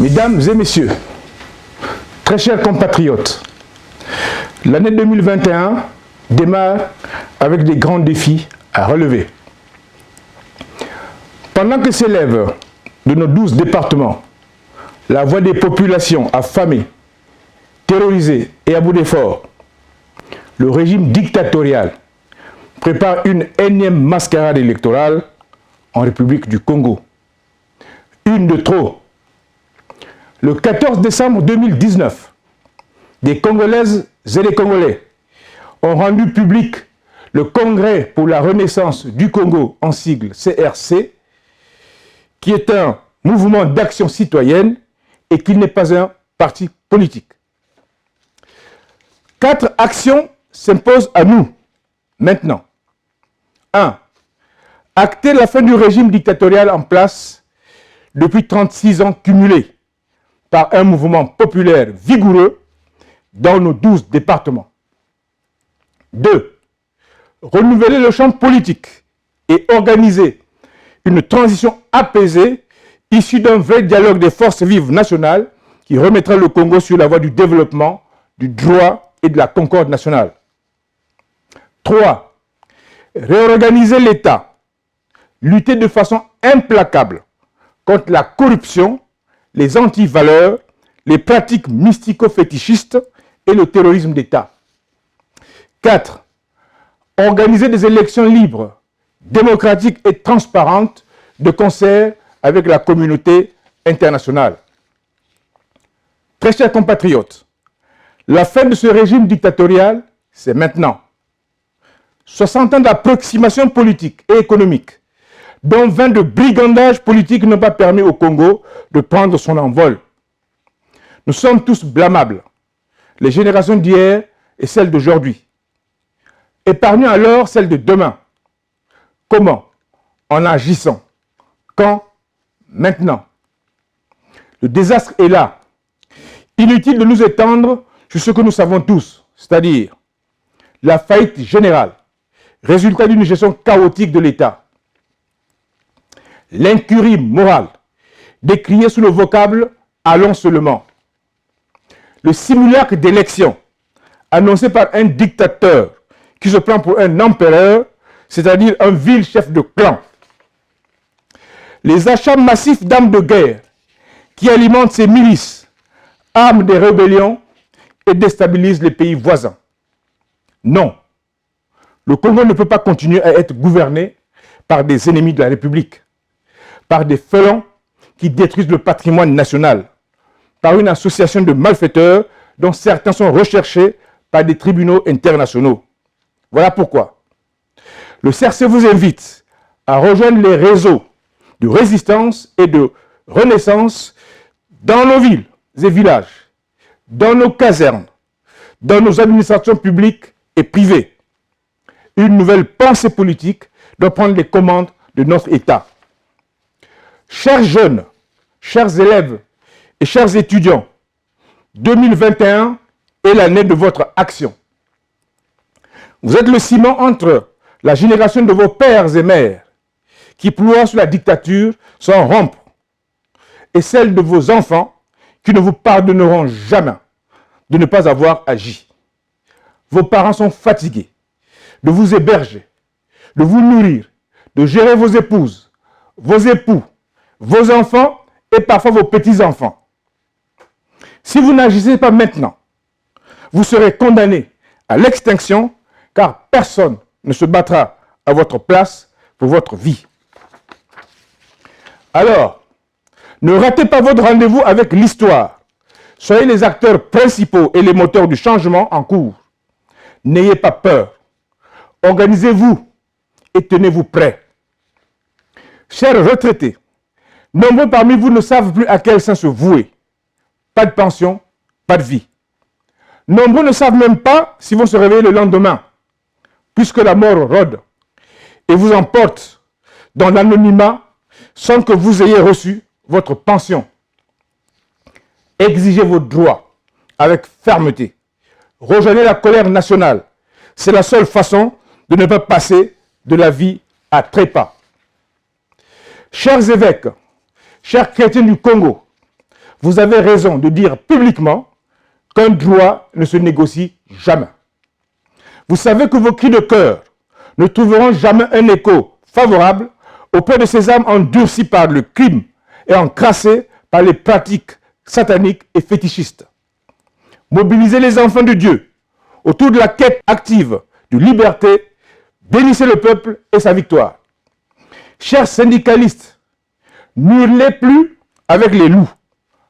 Mesdames et messieurs, très chers compatriotes, l'année 2021 démarre avec des grands défis à relever. Pendant que s'élève de nos 12 départements la voix des populations affamées, terrorisées et à bout d'efforts, le régime dictatorial prépare une énième mascarade électorale en République du Congo. Une de trop. Le 14 décembre 2019, des Congolaises et des Congolais ont rendu public le Congrès pour la Renaissance du Congo, en sigle CRC, qui est un mouvement d'action citoyenne et qui n'est pas un parti politique. 4 actions s'imposent à nous, maintenant. 1. Acter la fin du régime dictatorial en place depuis 36 ans cumulés par un mouvement populaire vigoureux dans nos 12 départements. 2. Renouveler le champ politique et organiser une transition apaisée issue d'un vrai dialogue des forces vives nationales qui remettra le Congo sur la voie du développement, du droit et de la concorde nationale. 3. Réorganiser l'État, lutter de façon implacable contre la corruption, les antivaleurs, les pratiques mystico-fétichistes et le terrorisme d'État. 4. Organiser des élections libres, démocratiques et transparentes de concert avec la communauté internationale. Très chers compatriotes, la fin de ce régime dictatorial, c'est maintenant. 60 ans d'approximation politique et économique, dont 20 de brigandage politique n'ont pas permis au Congo de prendre son envol. Nous sommes tous blâmables, les générations d'hier et celles d'aujourd'hui. Épargnons alors celles de demain. Comment? En agissant. Quand? Maintenant. Le désastre est là. Inutile de nous étendre sur ce que nous savons tous, c'est-à-dire la faillite générale, résultat d'une gestion chaotique de l'État. L'incurie morale, décriée sous le vocable « allons seulement ». Le simulacre d'élection, annoncé par un dictateur qui se prend pour un empereur, c'est-à-dire un vil chef de clan. Les achats massifs d'armes de guerre qui alimentent ces milices, arment des rébellions et déstabilisent les pays voisins. Non, le Congo ne peut pas continuer à être gouverné par des ennemis de la République, par des félons qui détruisent le patrimoine national, par une association de malfaiteurs dont certains sont recherchés par des tribunaux internationaux. Voilà pourquoi le CRC vous invite à rejoindre les réseaux de résistance et de renaissance dans nos villes et villages, dans nos casernes, dans nos administrations publiques et privées. Une nouvelle pensée politique doit prendre les commandes de notre État. Chers jeunes, chers élèves et chers étudiants, 2021 est l'année de votre action. Vous êtes le ciment entre la génération de vos pères et mères qui ploient sous la dictature sans rompre et celle de vos enfants qui ne vous pardonneront jamais de ne pas avoir agi. Vos parents sont fatigués de vous héberger, de vous nourrir, de gérer vos épouses, vos époux, vos enfants et parfois vos petits-enfants. Si vous n'agissez pas maintenant, vous serez condamnés à l'extinction car personne ne se battra à votre place pour votre vie. Alors, ne ratez pas votre rendez-vous avec l'histoire. Soyez les acteurs principaux et les moteurs du changement en cours. N'ayez pas peur. Organisez-vous et tenez-vous prêts. Chers retraités, nombreux parmi vous ne savent plus à quel sein se vouer. Pas de pension, pas de vie. Nombreux ne savent même pas s'ils vont se réveiller le lendemain, puisque la mort rôde et vous emporte dans l'anonymat sans que vous ayez reçu votre pension. Exigez vos droits avec fermeté. Rejoignez la colère nationale. C'est la seule façon de ne pas passer de la vie à trépas. Chers évêques, chers chrétiens du Congo, vous avez raison de dire publiquement qu'un droit ne se négocie jamais. Vous savez que vos cris de cœur ne trouveront jamais un écho favorable auprès de ces âmes endurcies par le crime et encrassées par les pratiques sataniques et fétichistes. Mobilisez les enfants de Dieu autour de la quête active de liberté, bénissez le peuple et sa victoire. Chers syndicalistes, n'hurlez plus avec les loups.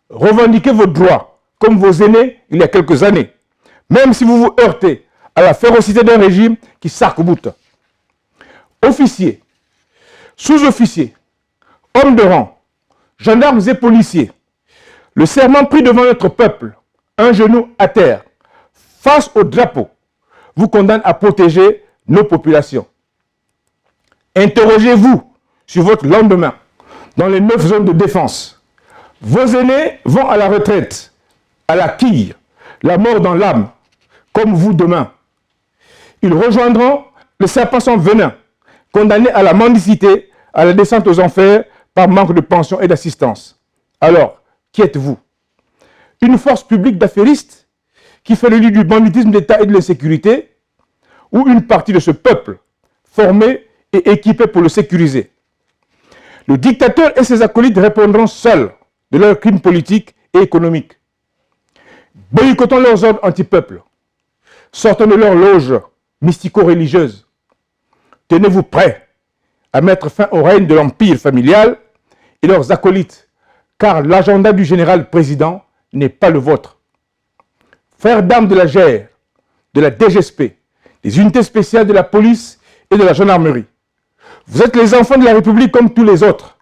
Revendiquez vos droits, comme vos aînés il y a quelques années, même si vous vous heurtez à la férocité d'un régime qui s'arc-boute. Officiers, sous-officiers, hommes de rang, gendarmes et policiers, le serment pris devant notre peuple, un genou à terre, face au drapeau, vous condamne à protéger nos populations. Interrogez-vous sur votre lendemain dans les 9 zones de défense. Vos aînés vont à la retraite, à la quille, la mort dans l'âme, comme vous demain. Ils rejoindront le serpent sans venin, condamnés à la mendicité, à la descente aux enfers par manque de pension et d'assistance. Alors, qui êtes-vous? Une force publique d'affairistes qui fait le lit du banditisme d'État et de l'insécurité, ou une partie de ce peuple formé et équipé pour le sécuriser? Le dictateur et ses acolytes répondront seuls de leurs crimes politiques et économiques. Boycottons leurs ordres anti-peuple. Sortons de leur loge mystico-religieuse. Tenez-vous prêts à mettre fin au règne de l'empire familial et leurs acolytes, car l'agenda du général-président n'est pas le vôtre. Frères d'armes de la GER, de la DGSP, des unités spéciales de la police et de la gendarmerie, vous êtes les enfants de la République comme tous les autres.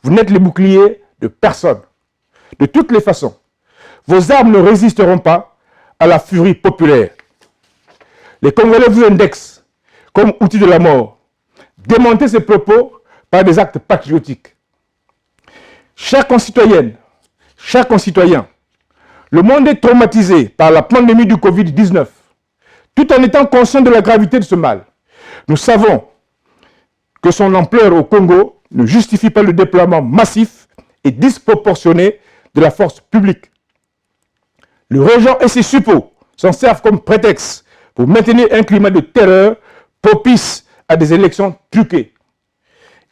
Vous n'êtes les boucliers de personne. De toutes les façons, vos armes ne résisteront pas à la furie populaire. Les Congolais vous indexent comme outil de la mort. Démontez ces propos par des actes patriotiques. Chères concitoyennes, chers concitoyens, le monde est traumatisé par la pandémie du Covid-19, tout en étant conscient de la gravité de ce mal. Nous savons que son ampleur au Congo ne justifie pas le déploiement massif et disproportionné de la force publique. Le régent et ses suppôts s'en servent comme prétexte pour maintenir un climat de terreur propice à des élections truquées.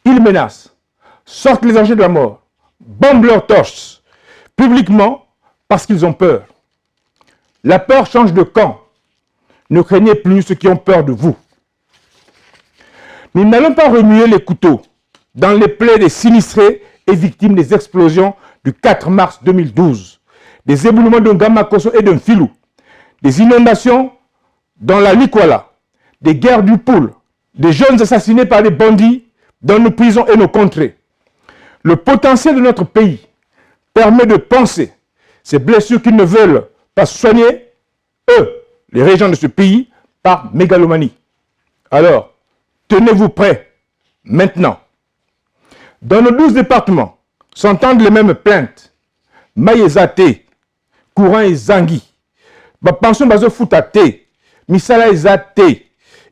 Ils menacent, sortent les engins de la mort, bombent leurs torches, publiquement parce qu'ils ont peur. La peur change de camp. Ne craignez plus ceux qui ont peur de vous. Nous n'allons pas remuer les couteaux dans les plaies des sinistrés et victimes des explosions du 4 mars 2012, des éboulements de Ngamakoso et de Mfilou, des inondations dans la Likwala, des guerres du Poul, des jeunes assassinés par des bandits dans nos prisons et nos contrées. Le potentiel de notre pays permet de penser ces blessures qu'ils ne veulent pas soigner, eux, les régents de ce pays, par mégalomanie. Alors, tenez-vous prêts, maintenant. Dans nos 12 départements, s'entendent les mêmes plaintes. Maïezate, Courant et Zangui, ba pension bazo futate, misala ezate.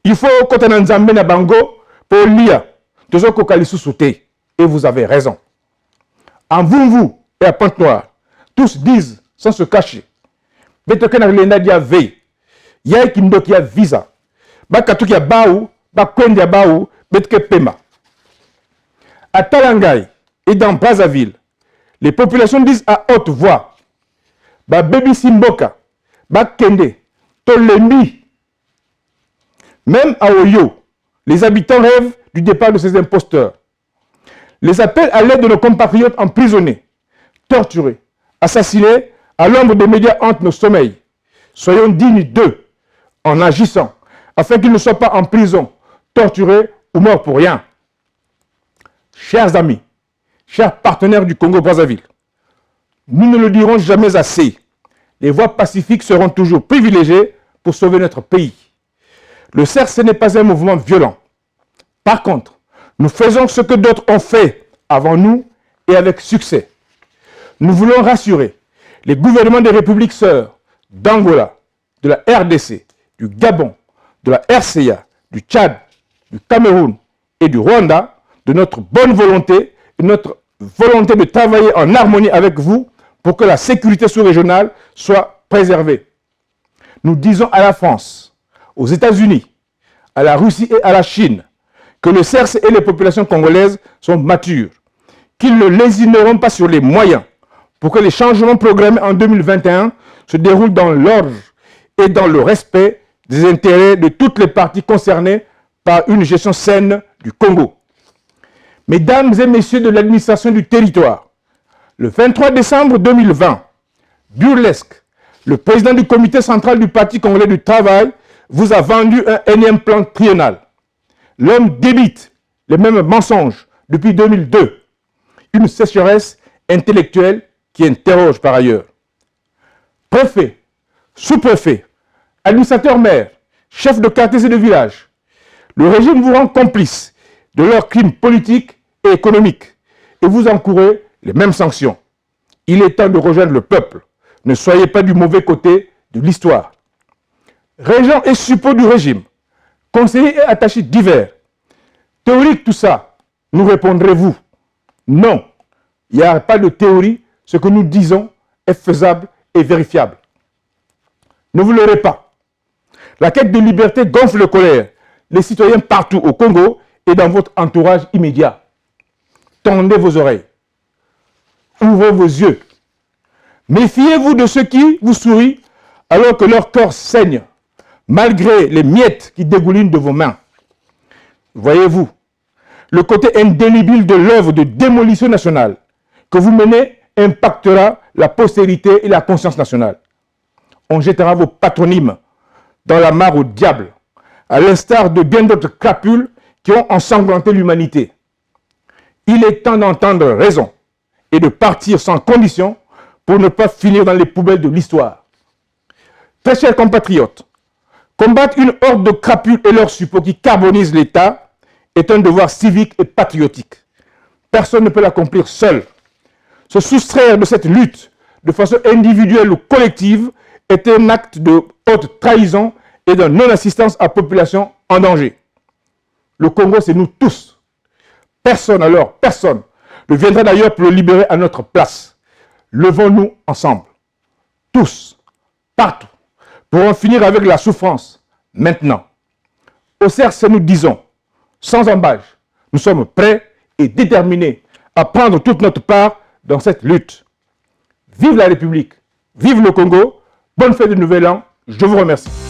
Il faut que tu nzambe na bango pour lire. Tozo kokalisu soute. Et vous avez raison. En vous et à Pointe-Noire, tous disent sans se cacher. Betoke na lenda dia veille. Yai kindoki ya visa. Ba katuki ya baou, ba kwendi ya baou, betke pema. À Talangay et dans Brazzaville, les populations disent à haute voix, ba Baby Simboka, ba Kende, Tolembi. Même à Oyo, les habitants rêvent du départ de ces imposteurs. Les appels à l'aide de nos compatriotes emprisonnés, torturés, assassinés à l'ombre des médias hantent nos sommeils. Soyons dignes d'eux en agissant, afin qu'ils ne soient pas en prison, torturés ou morts pour rien. Chers amis, chers partenaires du Congo-Brazzaville, nous ne le dirons jamais assez. Les voies pacifiques seront toujours privilégiées pour sauver notre pays. Le CRC n'est pas un mouvement violent. Par contre, nous faisons ce que d'autres ont fait avant nous et avec succès. Nous voulons rassurer les gouvernements des républiques sœurs d'Angola, de la RDC, du Gabon, de la RCA, du Tchad, du Cameroun et du Rwanda de notre bonne volonté et notre volonté de travailler en harmonie avec vous pour que la sécurité sous-régionale soit préservée. Nous disons à la France, aux États-Unis, à la Russie et à la Chine que le CERS et les populations congolaises sont matures, qu'ils ne lésineront pas sur les moyens pour que les changements programmés en 2021 se déroulent dans l'ordre et dans le respect des intérêts de toutes les parties concernées par une gestion saine du Congo. Mesdames et messieurs de l'administration du territoire, le 23 décembre 2020, burlesque, le président du comité central du Parti congolais du travail vous a vendu un énième plan triennal. L'homme débite les mêmes mensonges depuis 2002. Une sécheresse intellectuelle qui interroge par ailleurs. Préfet, sous-préfet, administrateur maire, chef de quartier et de village, le régime vous rend complice de leurs crimes politiques et économiques et vous encourez les mêmes sanctions. Il est temps de rejoindre le peuple. Ne soyez pas du mauvais côté de l'histoire. Régents et suppôts du régime, conseillers et attachés divers, théorique tout ça, nous répondrez-vous. Non, il n'y a pas de théorie, ce que nous disons est faisable et vérifiable. Ne vous leurrez pas. La quête de liberté gonfle le colère. Les citoyens partout au Congo et dans votre entourage immédiat. Tendez vos oreilles. Ouvrez vos yeux. Méfiez-vous de ceux qui vous sourient alors que leur corps saigne, malgré les miettes qui dégoulinent de vos mains. Voyez-vous, le côté indélébile de l'œuvre de démolition nationale que vous menez impactera la postérité et la conscience nationale. On jettera vos patronymes dans la mare au diable, à l'instar de bien d'autres crapules qui ont ensanglanté l'humanité. Il est temps d'entendre raison et de partir sans condition pour ne pas finir dans les poubelles de l'histoire. Très chers compatriotes, combattre une horde de crapules et leurs suppôts qui carbonisent l'État est un devoir civique et patriotique. Personne ne peut l'accomplir seul. Se soustraire de cette lutte de façon individuelle ou collective est un acte de haute trahison et de non-assistance à population en danger. Le Congo, c'est nous tous. Personne alors, personne, ne viendra d'ailleurs pour le libérer à notre place. Levons-nous ensemble, tous, partout, pour en finir avec la souffrance, maintenant. Au CERS, nous disons, sans embâche, nous sommes prêts et déterminés à prendre toute notre part dans cette lutte. Vive la République, vive le Congo, bonne fête de Nouvel An, je vous remercie.